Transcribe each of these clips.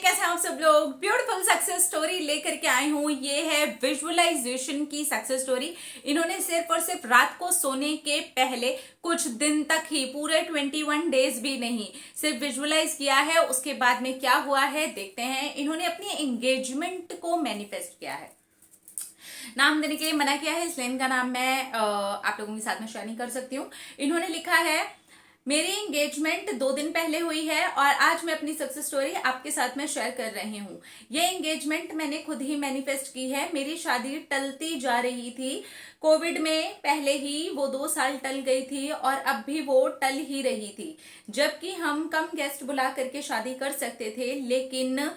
कैसे हैं आप सब लोग। ब्यूटीफुल सक्सेस स्टोरी लेकर के आई हूं। ये है विजुअलाइजेशन की सक्सेस स्टोरी। इन्होंने सिर्फ और सिर्फ रात को सोने के पहले कुछ दिन तक ही, पूरे 21 डेज भी नहीं, सिर्फ विजुअलाइज किया है। उसके बाद में क्या हुआ है देखते हैं। इन्होंने अपनी एंगेजमेंट को मैनिफेस्ट किया है। नाम देने के लिए मना किया है, इसलिए इनका नाम मैं आप लोगों के साथ में शेयर नहीं कर सकती हूँ। इन्होंने लिखा है, मेरी एंगेजमेंट 2 दिन पहले हुई है और आज मैं अपनी सक्सेस स्टोरी आपके साथ में शेयर कर रही हूँ। ये एंगेजमेंट मैंने खुद ही मैनिफेस्ट की है। मेरी शादी टलती जा रही थी। कोविड में पहले ही वो 2 साल टल गई थी और अब भी वो टल ही रही थी, जबकि हम कम गेस्ट बुला करके शादी कर सकते थे, लेकिन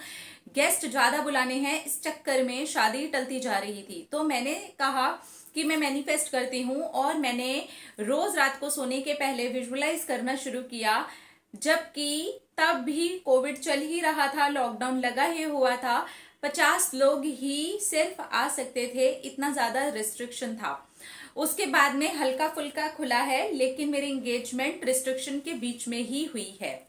गेस्ट ज्यादा बुलाने हैं, इस चक्कर में शादी टलती जा रही थी। तो मैंने कहा कि मैं मैनिफेस्ट करती हूँ और मैंने रोज रात को सोने के पहले विजुअलाइज करना शुरू किया, जबकि तब भी कोविड चल ही रहा था, लॉकडाउन लगा ही हुआ था। 50 लोग ही सिर्फ आ सकते थे, इतना ज्यादा रिस्ट्रिक्शन था। उसके बाद में हल्का फुल्का खुला है, लेकिन मेरी एंगेजमेंट रिस्ट्रिक्शन के बीच में ही हुई है।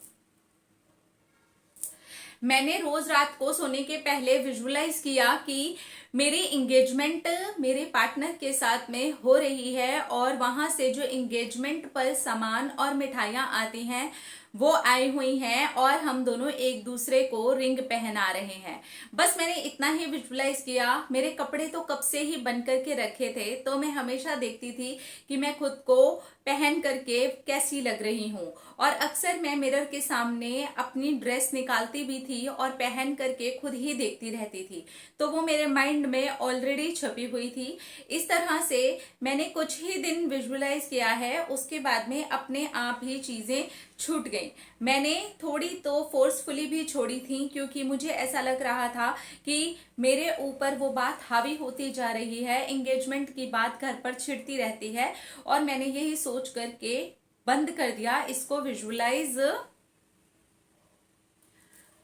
मैंने रोज रात को सोने के पहले विजुअलाइज किया कि मेरी एंगेजमेंट मेरे पार्टनर के साथ में हो रही है और वहां से जो एंगेजमेंट पर सामान और मिठाइयां आती हैं वो आई हुई हैं और हम दोनों एक दूसरे को रिंग पहना रहे हैं। बस मैंने इतना ही विजुअलाइज किया। मेरे कपड़े तो कब से ही बन करके रखे थे, तो मैं हमेशा देखती थी कि मैं खुद को पहन करके कैसी लग रही हूँ, और अक्सर मैं मिरर के सामने अपनी ड्रेस निकालती भी थी और पहन करके खुद ही देखती रहती थी। तो वो मेरे माइंड में ऑलरेडी छपी हुई थी। इस तरह से मैंने कुछ ही दिन विजुअलाइज किया है, उसके बाद में अपने आप ही चीजें छूट गई। मैंने थोड़ी तो फोर्सफुली भी छोड़ी थी, क्योंकि मुझे ऐसा लग रहा था कि मेरे ऊपर वो बात हावी होती जा रही है, एंगेजमेंट की बात घर पर छिड़ती रहती है, और मैंने यही सोच करके बंद कर दिया इसको विजुअलाइज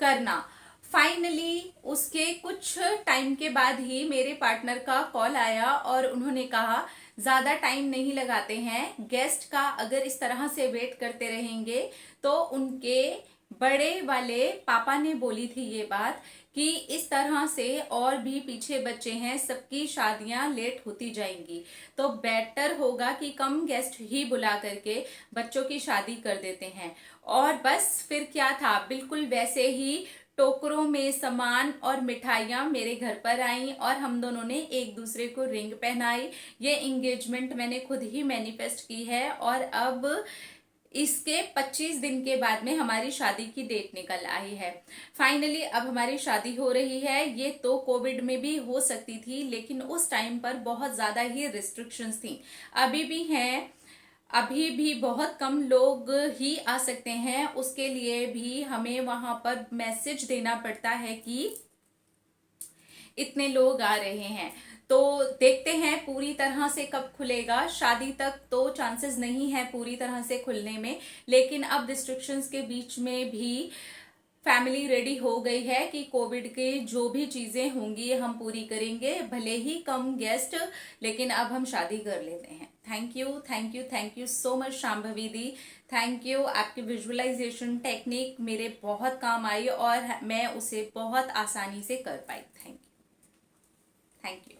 करना। फाइनली उसके कुछ टाइम के बाद ही मेरे पार्टनर का कॉल आया और उन्होंने कहा, ज्यादा टाइम नहीं लगाते हैं, गेस्ट का अगर इस तरह से वेट करते रहेंगे तो उनके बड़े वाले पापा ने बोली थी ये बात कि इस तरह से और भी पीछे बच्चे हैं, सबकी शादियां लेट होती जाएंगी, तो बेटर होगा कि कम गेस्ट ही बुला करके बच्चों की शादी कर देते हैं। और बस फिर क्या था, बिल्कुल वैसे ही टोकरों में सामान और मिठाइयां मेरे घर पर आईं और हम दोनों ने एक दूसरे को रिंग पहनाई। ये एंगेजमेंट मैंने खुद ही मैनिफेस्ट की है और अब इसके 25 दिन के बाद में हमारी शादी की डेट निकल आई है। फाइनली अब हमारी शादी हो रही है। ये तो कोविड में भी हो सकती थी, लेकिन उस टाइम पर बहुत ज्यादा ही रिस्ट्रिक्शंस थी, अभी भी हैं। अभी भी बहुत कम लोग ही आ सकते हैं, उसके लिए भी हमें वहां पर मैसेज देना पड़ता है कि इतने लोग आ रहे हैं। तो देखते हैं पूरी तरह से कब खुलेगा। शादी तक तो चांसेस नहीं है पूरी तरह से खुलने में, लेकिन अब रिस्ट्रिक्शंस के बीच में भी फैमिली रेडी हो गई है कि कोविड के जो भी चीजें होंगी हम पूरी करेंगे, भले ही कम गेस्ट, लेकिन अब हम शादी कर लेते हैं। Thank you, thank you, thank you so much Shambhavi the, thank you. आपकी विजुअलाइजेशन टेक्निक मेरे बहुत काम आई और मैं उसे बहुत आसानी से कर पाई। Thank you, thank you.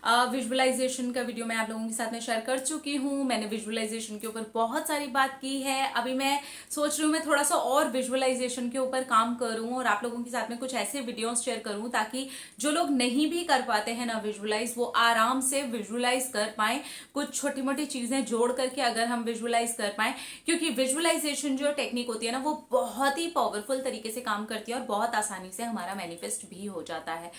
Visualisation का वीडियो मैं आप लोगों के साथ में शेयर कर चुकी हूँ। मैंने विजुअलाइजेशन के ऊपर बहुत सारी बात की है। अभी मैं सोच रही हूँ मैं थोड़ा सा और विजुअलाइजेशन के ऊपर काम करूँ और आप लोगों के साथ में कुछ ऐसे वीडियोस शेयर करूँ ताकि जो लोग नहीं भी कर पाते हैं ना विजुअलाइज, वो आराम से विजुअलाइज कर पाए। कुछ छोटी मोटी चीजें जोड़ करके अगर हम विजुअलाइज कर पाए, क्योंकि विजुअलाइजेशन जो टेक्निक होती है ना, वो बहुत ही पावरफुल तरीके से काम करती है और बहुत आसानी से हमारा मैनिफेस्ट भी हो जाता है।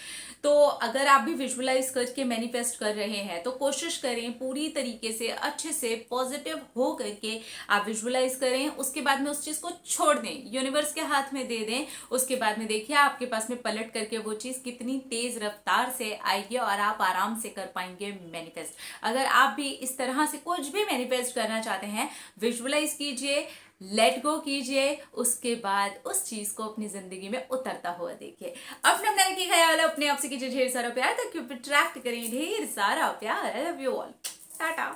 तो अगर आप भी विजुअलाइज करके मैनिफेस्ट कर रहे हैं तो कोशिश करें पूरी तरीके से, अच्छे से, पॉजिटिव हो करके आप विजुअलाइज करें। उसके बाद में उस चीज को छोड़ दें, यूनिवर्स के हाथ में दे दें। उसके बाद में देखिए आपके पास में पलट करके वो चीज कितनी तेज रफ्तार से आएगी और आप आराम से कर पाएंगे मैनिफेस्ट। अगर आप भी इस तरह से कुछ भी मैनिफेस्ट करना चाहते हैं, विजुअलाइज कीजिए, लेट गो कीजिए, उसके बाद उस चीज को अपनी जिंदगी में उतरता हुआ देखिए। अपने अपने की ख्याल, अपने आप से कीजिए ढेर सारा प्यार, ताकि अट्रैक्ट करें ढेर सारा प्यार। I love you all, Tata.